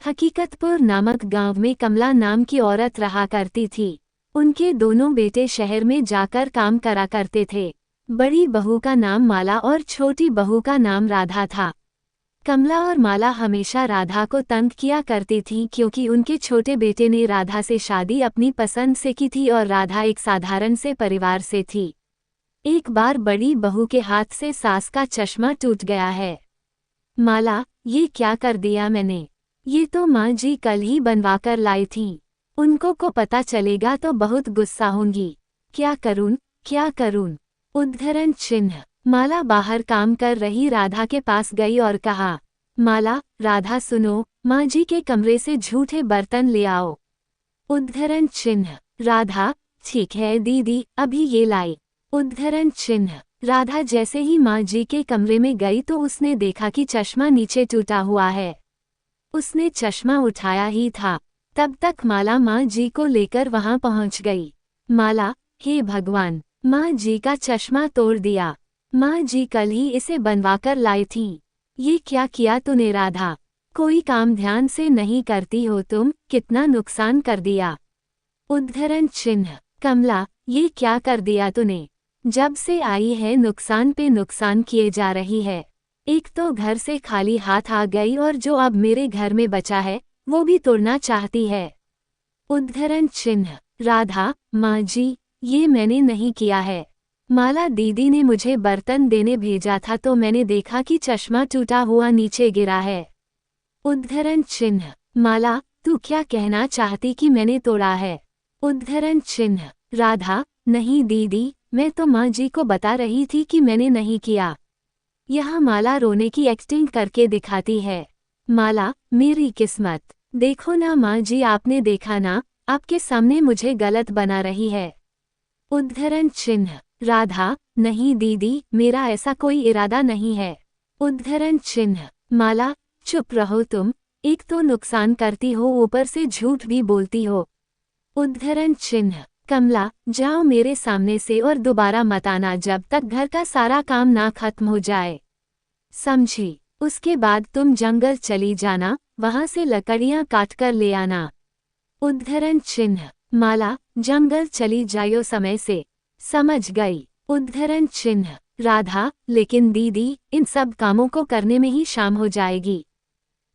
हकीकतपुर नामक गांव में कमला नाम की औरत रहा करती थी। उनके दोनों बेटे शहर में जाकर काम करा करते थे। बड़ी बहू का नाम माला और छोटी बहू का नाम राधा था। कमला और माला हमेशा राधा को तंग किया करती थी क्योंकि उनके छोटे बेटे ने राधा से शादी अपनी पसंद से की थी और राधा एक साधारण से परिवार से थी। एक बार बड़ी बहू के हाथ से सास का चश्मा टूट गया है। माला, ये क्या कर दिया मैंने? ये तो माँ जी कल ही बनवाकर लाई थीं। उनको को पता चलेगा तो बहुत गुस्सा होंगी। क्या करूं, क्या करूं? उद्धरण चिन्ह। माला बाहर काम कर रही राधा के पास गई और कहा, माला, राधा सुनो, माँ जी के कमरे से झूठे बर्तन ले आओ। उद्धरण चिन्ह। राधा, ठीक है दीदी, अभी ये लाई। उद्धरण चिन्ह। राधा जैसे ही माँ जी के कमरे में गई तो उसने देखा कि चश्मा नीचे टूटा हुआ है। उसने चश्मा उठाया ही था, तब तक माला माँ जी को लेकर वहां पहुंच गई। माला, हे भगवान, माँ जी का चश्मा तोड़ दिया। माँ जी कल ही इसे बनवाकर लाई थीं। ये क्या किया तूने राधा? कोई काम ध्यान से नहीं करती हो तुम, कितना नुकसान कर दिया। उद्धरण चिन्ह। कमला, ये क्या कर दिया तूने? जब से आई है नुकसान पे नुकसान किए जा रही है। एक तो घर से खाली हाथ आ गई और जो अब मेरे घर में बचा है वो भी तोड़ना चाहती है। उद्धरण चिन्ह। राधा, माँ जी, ये मैंने नहीं किया है। माला दीदी ने मुझे बर्तन देने भेजा था तो मैंने देखा कि चश्मा टूटा हुआ नीचे गिरा है। उद्धरण चिन्ह। माला, तू क्या कहना चाहती कि मैंने तोड़ा है? उद्धरण चिन्ह। राधा, नहीं दीदी, मैं तो माँ जी को बता रही थी कि मैंने नहीं किया। यह माला रोने की एक्टिंग करके दिखाती है। माला, मेरी किस्मत, देखो ना माँ जी, आपने देखा ना, आपके सामने मुझे गलत बना रही है। उद्धरण चिन्ह। राधा, नहीं दीदी, मेरा ऐसा कोई इरादा नहीं है। उद्धरण चिन्ह। माला, चुप रहो तुम, एक तो नुकसान करती हो ऊपर से झूठ भी बोलती हो। उद्धरण चिन्ह। कमला, जाओ मेरे सामने से और दोबारा मत आना जब तक घर का सारा काम ना खत्म हो जाए, समझी? उसके बाद तुम जंगल चली जाना, वहां से लकड़ियां काटकर ले आना। उद्धरण चिन्ह। माला, जंगल चली जायो समय से। समझ गई। उद्धरण चिन्ह। राधा, लेकिन दीदी, इन सब कामों को करने में ही शाम हो जाएगी।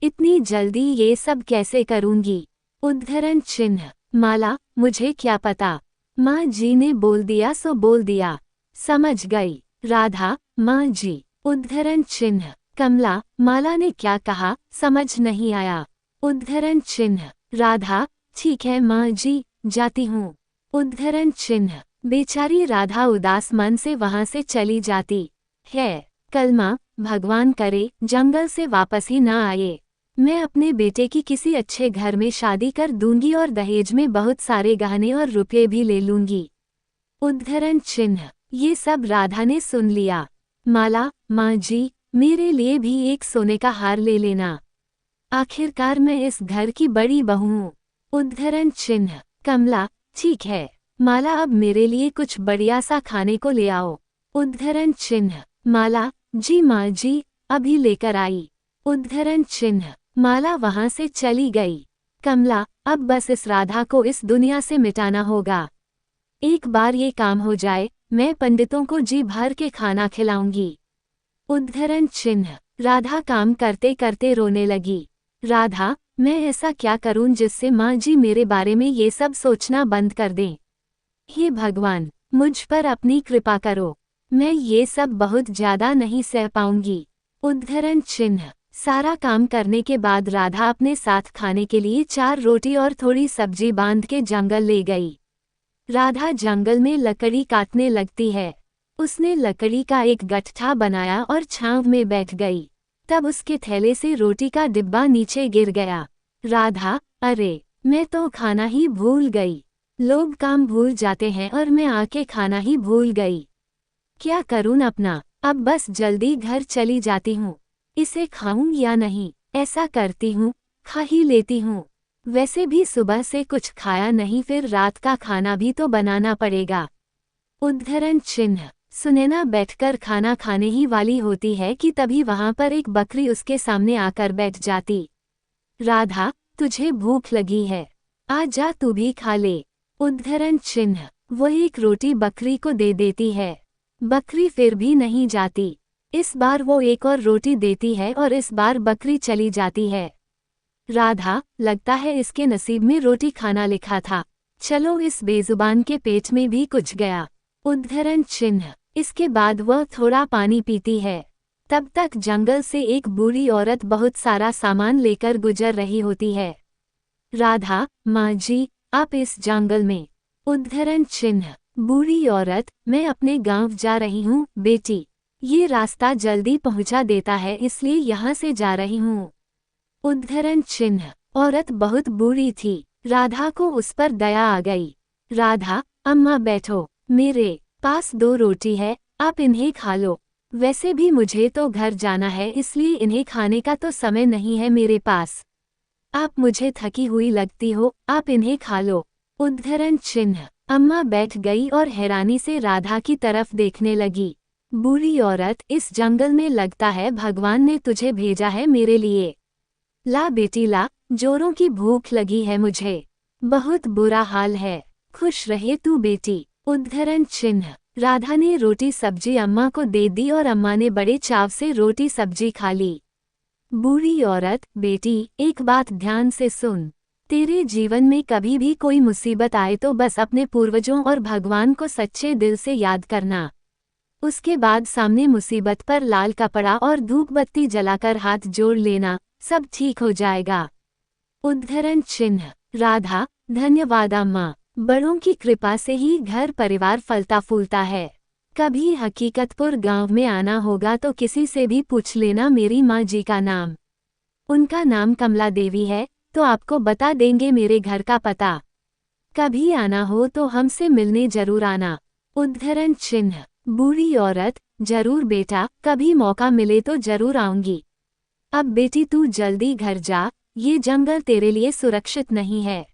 इतनी जल्दी ये सब कैसे करूंगी? उद्धरण चिन्ह। माला, मुझे क्या पता, माँ जी ने बोल दिया सो बोल दिया। समझ गई। राधा, माँ जी। उद्धरण चिन्ह। कमला, माला ने क्या कहा, समझ नहीं आया। उद्धरण चिन्ह। राधा, ठीक है माँ जी, जाती हूँ। उद्धरण चिन्ह। बेचारी राधा उदास मन से वहां से चली जाती है। कल माँ, भगवान करे जंगल से वापस ही ना आए। मैं अपने बेटे की किसी अच्छे घर में शादी कर दूंगी और दहेज में बहुत सारे गहने और रुपये भी ले लूंगी। उद्धरण चिन्ह। ये सब राधा ने सुन लिया। माला, माँ जी, मेरे लिए भी एक सोने का हार ले लेना। आखिरकार मैं इस घर की बड़ी बहू हूँ। उद्धरण चिन्ह। कमला, ठीक है। माला, अब मेरे लिए कुछ बढ़िया सा खाने को ले आओ। उद्धरण चिन्ह। माला, जी माँ जी, अभी लेकर आई। उद्धरण चिन्ह। माला वहां से चली गई। कमला, अब बस इस राधा को इस दुनिया से मिटाना होगा। एक बार ये काम हो जाए, मैं पंडितों को जी भर के खाना खिलाऊंगी। उद्धरण चिन्ह। राधा काम करते करते रोने लगी। राधा, मैं ऐसा क्या करूं जिससे माँ जी मेरे बारे में ये सब सोचना बंद कर दें? हे भगवान, मुझ पर अपनी कृपा करो। मैं ये सब बहुत ज्यादा नहीं सह पाऊंगी। उद्धरण चिन्ह। सारा काम करने के बाद राधा अपने साथ खाने के लिए 4 रोटी और थोड़ी सब्जी बांध के जंगल ले गई। राधा जंगल में लकड़ी काटने लगती है। उसने लकड़ी का एक गट्ठा बनाया और छांव में बैठ गई। तब उसके थैले से रोटी का डिब्बा नीचे गिर गया। राधा, अरे, मैं तो खाना ही भूल गई। लोग काम भूल जाते हैं और मैं आके खाना ही भूल गई। क्या करूं अपना? अब बस जल्दी घर चली जाती हूँ। इसे खाऊं या नहीं, ऐसा करती हूँ, खा ही लेती हूँ। वैसे भी सुबह से कुछ खाया नहीं, फिर रात का खाना भी तो बनाना पड़ेगा। उद्धरण चिन्ह। सुनैना बैठकर खाना खाने ही वाली होती है कि तभी वहां पर एक बकरी उसके सामने आकर बैठ जाती। राधा, तुझे भूख लगी है, आ जा तू भी खा ले। उद्धरण चिन्ह। वो एक रोटी बकरी को दे देती है। बकरी फिर भी नहीं जाती। इस बार वो एक और रोटी देती है और इस बार बकरी चली जाती है। राधा, लगता है इसके नसीब में रोटी खाना लिखा था। चलो इस बेजुबान के पेट में भी कुछ गया। उद्धरण चिन्ह। इसके बाद वह थोड़ा पानी पीती है। तब तक जंगल से एक बूढ़ी औरत बहुत सारा सामान लेकर गुजर रही होती है। राधा, माँ जी, आप इस जंगल में। उद्धरण चिन्ह। बूढ़ी औरत, मैं अपने गांव जा रही हूँ बेटी। ये रास्ता जल्दी पहुँचा देता है इसलिए यहाँ से जा रही हूँ। उद्धरण चिन्ह। औरत बहुत बूढ़ी थी। राधा को उस पर दया आ गई। राधा, अम्मा बैठो, मेरे पास 2 रोटी है, आप इन्हें खा लो। वैसे भी मुझे तो घर जाना है इसलिए इन्हें खाने का तो समय नहीं है मेरे पास। आप मुझे थकी हुई लगती हो, आप इन्हें खा लो। उद्धरण चिन्ह। अम्मा बैठ गई और हैरानी से राधा की तरफ देखने लगी। बूढ़ी औरत, इस जंगल में लगता है भगवान ने तुझे भेजा है मेरे लिए। ला बेटी ला, जोरों की भूख लगी है मुझे। बहुत बुरा हाल है। खुश रहे तू बेटी। उद्धरण चिन्ह। राधा ने रोटी सब्जी अम्मा को दे दी और अम्मा ने बड़े चाव से रोटी सब्जी खा ली। बूढ़ी औरत, बेटी, एक बात ध्यान से सुन। तेरे जीवन में कभी भी कोई मुसीबत आए तो बस अपने पूर्वजों और भगवान को सच्चे दिल से याद करना। उसके बाद सामने मुसीबत पर लाल कपड़ा और धूप बत्ती जलाकर हाथ जोड़ लेना, सब ठीक हो जाएगा। उद्धरण चिन्ह। राधा, धन्यवाद अम्मा। बड़ों की कृपा से ही घर परिवार फलता फूलता है। कभी हकीकतपुर गांव में आना होगा तो किसी से भी पूछ लेना मेरी माँ जी का नाम। उनका नाम कमला देवी है, तो आपको बता देंगे मेरे घर का पता। कभी आना हो तो हमसे मिलने जरूर आना। उद्धरण चिन्ह। बूढ़ी औरत, जरूर बेटा, कभी मौका मिले तो जरूर आऊंगी। अब बेटी तू जल्दी घर जा, ये जंगल तेरे लिए सुरक्षित नहीं है।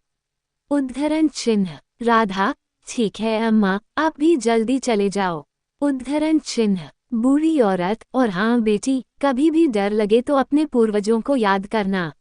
उद्धरण चिन्ह। राधा, ठीक है अम्मा, आप भी जल्दी चले जाओ। उद्धरण चिन्ह। बूढ़ी औरत, और हाँ बेटी, कभी भी डर लगे तो अपने पूर्वजों को याद करना।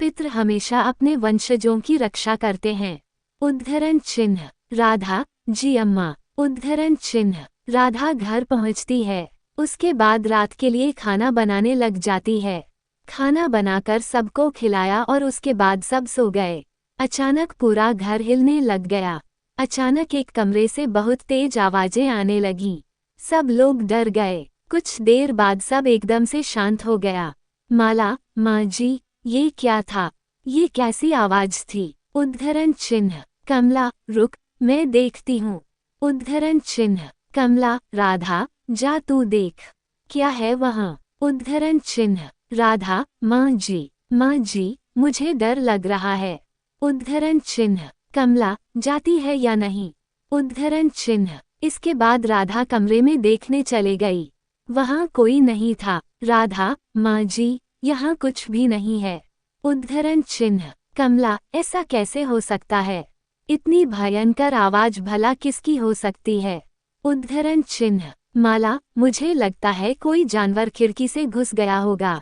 पितृ हमेशा अपने वंशजों की रक्षा करते हैं। उद्धरण चिन्ह। राधा, जी अम्मा। उद्धरण चिन्ह। राधा घर पहुंचती है। उसके बाद रात के लिए खाना बनाने लग जाती है। खाना बनाकर सबको खिलाया और उसके बाद सब सो गए। अचानक पूरा घर हिलने लग गया। अचानक एक कमरे से बहुत तेज आवाजें आने लगीं। सब लोग डर गए। कुछ देर बाद सब एकदम से शांत हो गया। माला, माँ जी, ये क्या था? ये कैसी आवाज थी? उद्धरण चिन्ह। कमला, रुक, मैं देखती हूँ। उद्धरण चिन्ह। कमला, राधा, जा तू देख, क्या है वहाँ? उद्धरण चिन्ह। राधा, माँ जी, मुझे डर लग रहा है। उद्धरण चिन्ह। कमला, जाती है या नहीं? उद्धरण चिन्ह। इसके बाद राधा कमरे में देखने चले गई। वहाँ कोई नहीं था। राधा, माँ जी, यहाँ कुछ भी नहीं है। उद्धरण चिन्ह। कमला, ऐसा कैसे हो सकता है? इतनी भयंकर आवाज भला किसकी हो सकती है? उद्धरण चिन्ह। माला, मुझे लगता है कोई जानवर खिड़की से घुस गया होगा।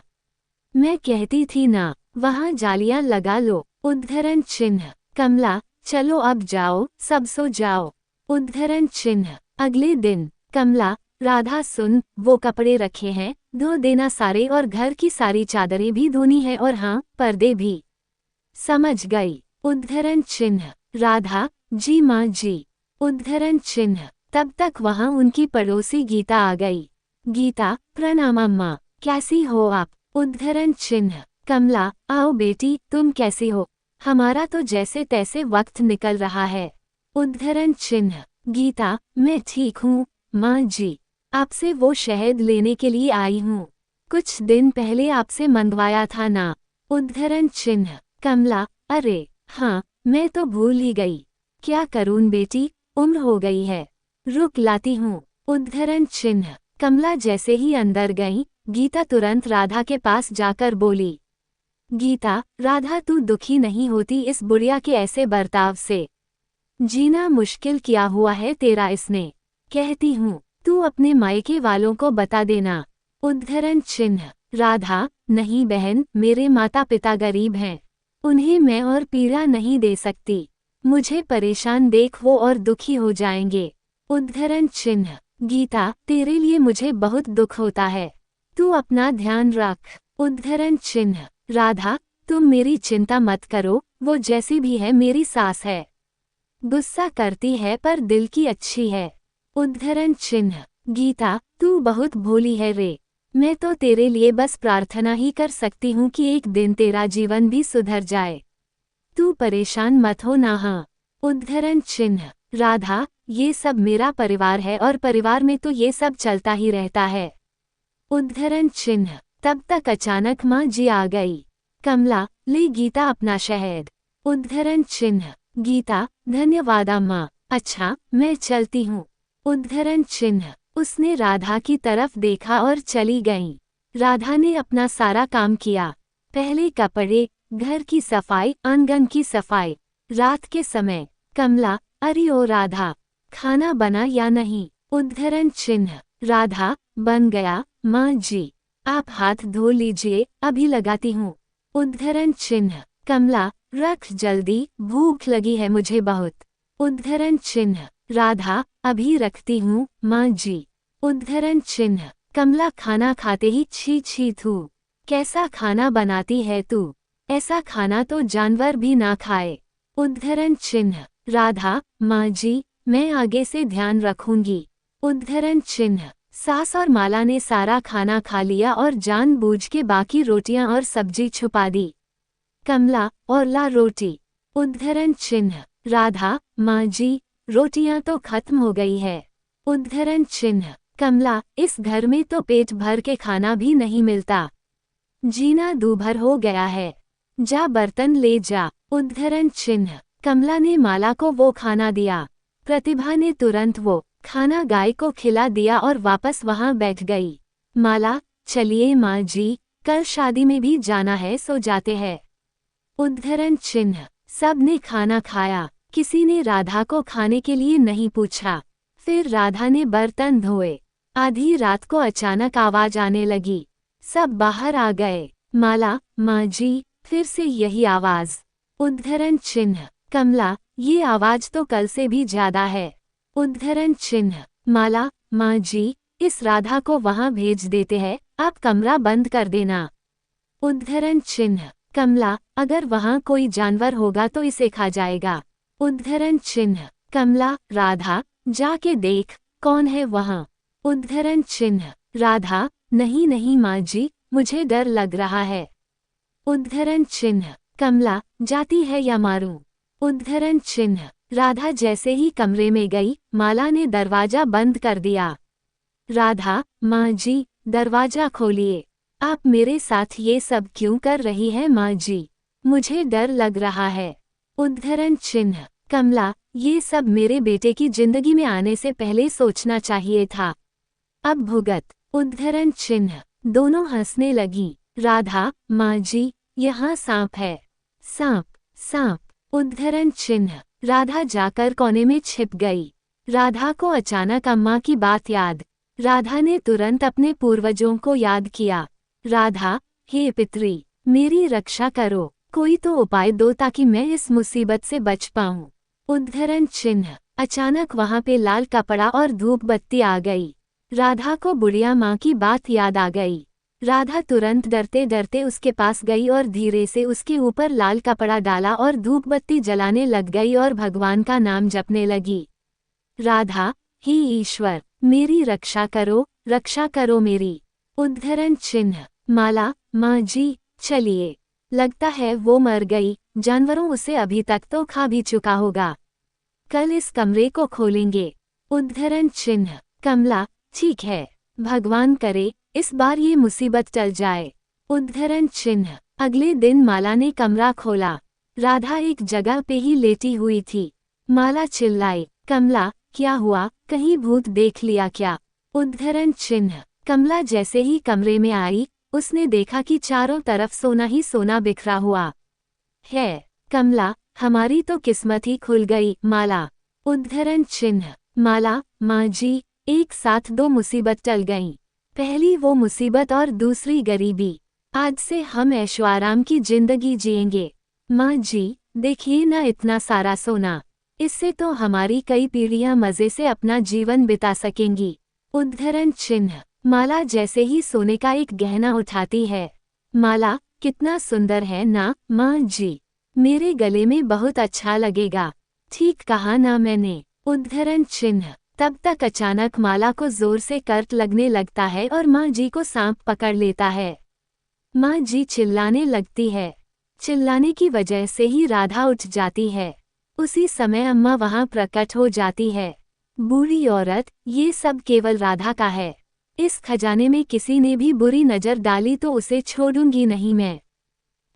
मैं कहती थी ना, वहाँ जालियां लगा लो। उद्धरण चिन्ह। कमला, चलो अब जाओ, सब सो जाओ। उद्धरण चिन्ह। अगले दिन। कमला, राधा सुन, वो कपड़े रखे हैं, धो देना सारे और घर की सारी चादरें भी धोनी है और हाँ, पर्दे भी। समझ गई। उद्धरण चिन्ह। राधा, जी माँ जी। उद्धरण चिन्ह। तब तक वहाँ उनकी पड़ोसी गीता आ गई। गीता, प्रणाम अम्मा, कैसी हो आप? उद्धरण चिन्ह। कमला, आओ बेटी, तुम कैसी हो? हमारा तो जैसे तैसे वक्त निकल रहा है। उद्धरण चिन्ह। गीता, मैं ठीक हूँ, माँ जी। आपसे वो शहद लेने के लिए आई हूँ। कुछ दिन पहले आपसे मंगवाया था ना? उद्धरण चिन्ह। कमला, अरे हाँ, मैं तो भूल ही गई। क्या करूँ बेटी, उम्र हो गई है। रुक लाती हूँ। उद्धरण चिन्ह। कमला जैसे ही अंदर गई, गीता तुरंत राधा के पास जाकर बोली। गीता, राधा तू दुखी नहीं होती इस बुढ़िया के ऐसे बर्ताव से? जीना मुश्किल किया हुआ है तेरा इसने। कहती हूँ, तू अपने मायके वालों को बता देना। उद्धरण चिन्ह। राधा, नहीं बहन, मेरे माता पिता गरीब हैं। उन्हें मैं और पीड़ा नहीं दे सकती। मुझे परेशान देख वो और दुखी हो जाएंगे। उद्धरण चिन्ह। गीता, तेरे लिए मुझे बहुत दुख होता है। तू अपना ध्यान रख। उद्धरण चिन्ह। राधा, तुम मेरी चिंता मत करो, वो जैसी भी है मेरी सास है। गुस्सा करती है पर दिल की अच्छी है। उद्धरण चिन्ह। गीता, तू बहुत भोली है रे। मैं तो तेरे लिए बस प्रार्थना ही कर सकती हूँ कि एक दिन तेरा जीवन भी सुधर जाए। तू परेशान मत हो ना। हाँ। उद्धरण चिन्ह। राधा, ये सब मेरा परिवार है और परिवार में तो ये सब चलता ही रहता है। उद्धरण चिन्ह। तब तक अचानक माँ जी आ गई। कमला, ले गीता अपना शहद। उद्धरण चिन्ह। गीता, धन्यवाद अम्मा। अच्छा, मैं चलती हूँ। उद्धरण चिन्ह। उसने राधा की तरफ देखा और चली गई। राधा ने अपना सारा काम किया। पहले कपड़े, घर की सफाई, आंगन की सफाई। रात के समय। कमला, अरे ओ राधा, खाना बना या नहीं? उद्धरण चिन्ह। राधा, बन गया माँ जी। आप हाथ धो लीजिए, अभी लगाती हूँ। उद्धरण चिन्ह। कमला, रख जल्दी, भूख लगी है मुझे बहुत। उद्धरण चिन्ह। राधा, अभी रखती हूँ माँ जी। उद्धरण चिन्ह। कमला खाना खाते ही छी छी थू। कैसा खाना बनाती है तू? ऐसा खाना तो जानवर भी ना खाए। उद्धरण चिन्ह। राधा, माँ जी, मैं आगे से ध्यान रखूंगी। उद्धरण चिन्ह। सास और माला ने सारा खाना खा लिया और जानबूझ के बाकी रोटियां और सब्जी छुपा दी। कमला, और ला रोटी। उद्धरण चिन्ह। राधा, माँ जी, रोटियां तो खत्म हो गई है। उद्धरण चिन्ह। कमला, इस घर में तो पेट भर के खाना भी नहीं मिलता। जीना दूभर हो गया है। जा बर्तन ले जा। उद्धरण चिन्ह। कमला ने माला को वो खाना दिया। प्रतिभा ने तुरंत वो खाना गाय को खिला दिया और वापस वहां बैठ गई। माला, चलिए माँ जी, कल शादी में भी जाना है, सो जाते हैं। उद्धरण चिन्ह। सब ने खाना खाया। किसी ने राधा को खाने के लिए नहीं पूछा। फिर राधा ने बर्तन धोए। आधी रात को अचानक आवाज आने लगी। सब बाहर आ गए। माला, माँ जी, फिर से यही आवाज। उद्धरण चिन्ह। कमला, ये आवाज तो कल से भी ज्यादा है। उद्धरण चिन्ह। माला, माँ जी, इस राधा को वहां भेज देते हैं, आप कमरा बंद कर देना। उद्धरण चिन्ह। कमला, अगर वहां कोई जानवर होगा तो इसे खा जाएगा। उद्धरण चिन्ह। कमला, राधा, जाके देख, कौन है वहां? उद्धरण चिन्ह। राधा, नहीं नहीं माँ जी, मुझे डर लग रहा है। उद्धरण चिन्ह। कमला, जाती है या मारूं? उद्धरण चिन्ह। राधा जैसे ही कमरे में गई, माला ने दरवाजा बंद कर दिया। राधा, माँ जी, दरवाजा खोलिए। आप मेरे साथ ये सब क्यों कर रही है माँ जी? मुझे डर लग रहा है। उद्धरण चिन्ह। कमला, ये सब मेरे बेटे की जिंदगी में आने से पहले सोचना चाहिए था। अब भुगत। उद्धरण चिन्ह। दोनों हंसने लगी। राधा, माँ जी, यहाँ सांप है। सांप, सांप। उद्धरण चिन्ह। राधा जाकर कोने में छिप गई। राधा को अचानक अम्मा की बात याद। राधा ने तुरंत अपने पूर्वजों को याद किया। राधा, हे पितरी, मेरी रक्षा करो, कोई तो उपाय दो ताकि मैं इस मुसीबत से बच पाऊं। उद्धरण चिन्ह। अचानक वहां पे लाल कपड़ा और धूप बत्ती आ गई। राधा को बुढ़िया माँ की बात याद आ गई। राधा तुरंत डरते डरते उसके पास गई और धीरे से उसके ऊपर लाल कपड़ा डाला और धूप बत्ती जलाने लग गई और भगवान का नाम जपने लगी। राधा, हे ईश्वर, मेरी रक्षा करो मेरी। उद्धरण चिन्ह। माला, माँ जी, चलिए। लगता है वो मर गई, जानवरों उसे अभी तक तो खा भी चुका होगा। कल इस कमरे को खोलेंगे। उद्धरण चिन्ह। कमला, ठीक है, भगवान करे इस बार ये मुसीबत टल जाए। उद्धरण चिन्ह। अगले दिन माला ने कमरा खोला। राधा एक जगह पे ही लेटी हुई थी। माला चिल्लाई, कमला, क्या हुआ, कहीं भूत देख लिया क्या? उद्धरण चिन्ह। कमला जैसे ही कमरे में आई, उसने देखा कि चारों तरफ सोना ही सोना बिखरा हुआ है। कमला, हमारी तो किस्मत ही खुल गई। माला। उद्धरण चिन्ह। माला, माँ जी, एक साथ दो मुसीबत टल गईं। पहली वो मुसीबत और दूसरी गरीबी। आज से हम ऐशो आराम की जिंदगी जिएंगे। माँ जी, देखिए ना इतना सारा सोना, इससे तो हमारी कई पीढ़ियां मजे से अपना जीवन बिता सकेंगी। उद्धरण चिन्ह। माला जैसे ही सोने का एक गहना उठाती है। माला, कितना सुंदर है ना माँ जी, मेरे गले में बहुत अच्छा लगेगा। ठीक कहा ना मैंने। उद्धरण चिन्ह। तब तक अचानक माला को जोर से करंट लगने लगता है और माँ जी को सांप पकड़ लेता है। माँ जी चिल्लाने लगती है। चिल्लाने की वजह से ही राधा उठ जाती है। उसी समय अम्मा वहां प्रकट हो जाती है। बूढ़ी औरत, ये सब केवल राधा का है। इस खजाने में किसी ने भी बुरी नजर डाली तो उसे छोड़ूंगी नहीं मैं।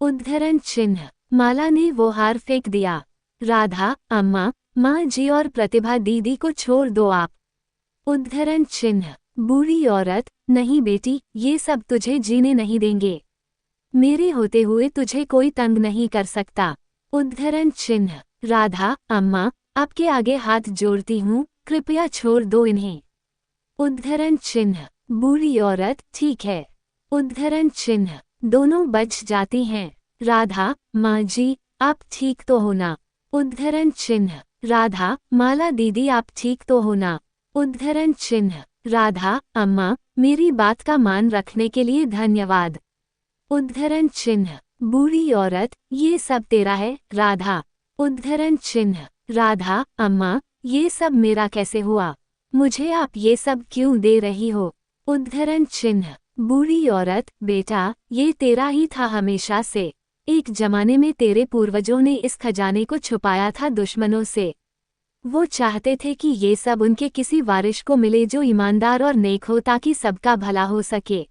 उद्धरण चिन्ह। माला ने वो हार फेंक दिया। राधा, अम्मा, माँ जी और प्रतिभा दीदी को छोड़ दो आप। उद्धरण चिन्ह। बूढ़ी औरत, नहीं बेटी, ये सब तुझे जीने नहीं देंगे। मेरे होते हुए तुझे कोई तंग नहीं कर सकता। उद्धरण चिन्ह। राधा, अम्मा, आपके आगे हाथ जोड़ती हूँ, कृपया छोड़ दो इन्हें। उद्धरण चिन्ह। बूढ़ी औरत, ठीक है। उद्धरण चिन्ह। दोनों बच जाती हैं। राधा, माँ जी, आप ठीक तो हो ना। उद्धरण चिन्ह। राधा, माला दीदी आप ठीक तो हो ना। उद्धरण चिन्ह। राधा, अम्मा, मेरी बात का मान रखने के लिए धन्यवाद। उद्धरण चिन्ह। बूढ़ी औरत, ये सब तेरा है राधा। उद्धरण चिन्ह। राधा, अम्मा, ये सब मेरा कैसे हुआ? मुझे आप ये सब क्यों दे रही हो? उद्धरण चिन्ह। बूढ़ी औरत, बेटा, ये तेरा ही था हमेशा से। एक जमाने में तेरे पूर्वजों ने इस खजाने को छुपाया था दुश्मनों से। वो चाहते थे कि ये सब उनके किसी वारिस को मिले जो ईमानदार और नेक हो ताकि सबका भला हो सके।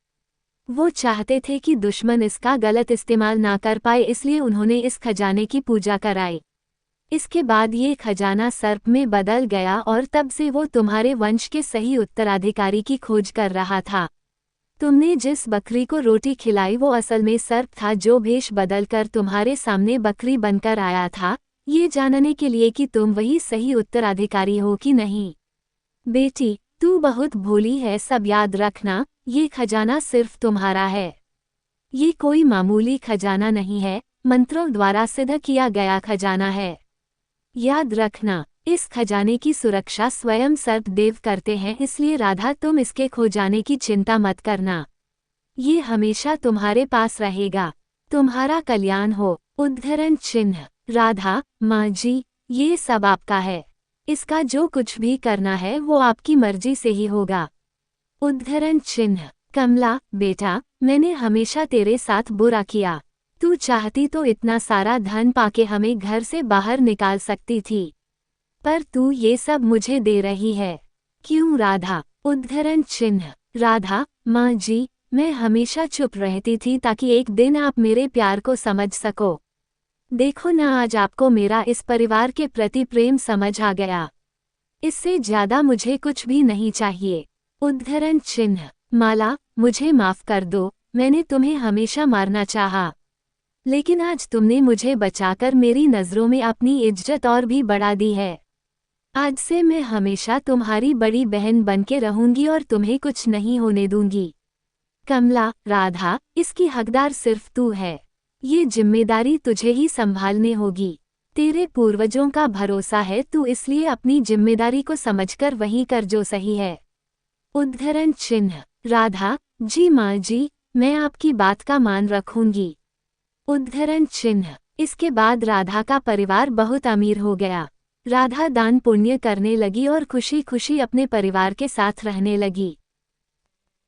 वो चाहते थे कि दुश्मन इसका गलत इस्तेमाल ना कर पाए, इसलिए उन्होंने इस खजाने की पूजा कराई। इसके बाद ये खजाना सर्प में बदल गया और तब से वो तुम्हारे वंश के सही उत्तराधिकारी की खोज कर रहा था। तुमने जिस बकरी को रोटी खिलाई वो असल में सर्प था जो भेष बदलकर तुम्हारे सामने बकरी बनकर आया था, ये जानने के लिए कि तुम वही सही उत्तराधिकारी हो कि नहीं। बेटी, तू बहुत भोली है, सब याद रखना, ये खजाना सिर्फ तुम्हारा है। ये कोई मामूली खजाना नहीं है, मंत्रों द्वारा सिद्ध किया गया खजाना है। याद रखना, इस खजाने की सुरक्षा स्वयं सर्पदेव करते हैं, इसलिए राधा तुम इसके खो जाने की चिंता मत करना। ये हमेशा तुम्हारे पास रहेगा। तुम्हारा कल्याण हो। उद्धरण चिन्ह। राधा, माँ जी, ये सब आपका है। इसका जो कुछ भी करना है वो आपकी मर्जी से ही होगा। उद्धरण चिन्ह। कमला, बेटा, मैंने हमेशा तेरे साथ बुरा किया। तू चाहती तो इतना सारा धन पाके हमें घर से बाहर निकाल सकती थी, पर तू ये सब मुझे दे रही है। क्यों राधा? उद्धरण चिन्ह। राधा, माँ जी, मैं हमेशा चुप रहती थी ताकि एक दिन आप मेरे प्यार को समझ सको। देखो ना, आज आपको मेरा इस परिवार के प्रति प्रेम समझ आ गया। इससे ज्यादा मुझे कुछ भी नहीं चाहिए। उद्धरण चिन्ह। माला, मुझे माफ कर दो, मैंने तुम्हें हमेशा मारना चाहा, लेकिन आज तुमने मुझे बचाकर मेरी नज़रों में अपनी इज्जत और भी बढ़ा दी है। आज से मैं हमेशा तुम्हारी बड़ी बहन बनके रहूंगी और तुम्हें कुछ नहीं होने दूंगी। कमला, राधा, इसकी हकदार सिर्फ तू है। ये जिम्मेदारी तुझे ही संभालने होगी। तेरे पूर्वजों का भरोसा है तू, इसलिए अपनी जिम्मेदारी को समझकर वही कर जो सही है। उद्धरण चिन्ह। राधा, जी माँ जी, मैं आपकी बात का मान रखूंगी। उद्धरण चिन्ह। इसके बाद राधा का परिवार बहुत अमीर हो गया। राधा दान पुण्य करने लगी और खुशी खुशी अपने परिवार के साथ रहने लगी।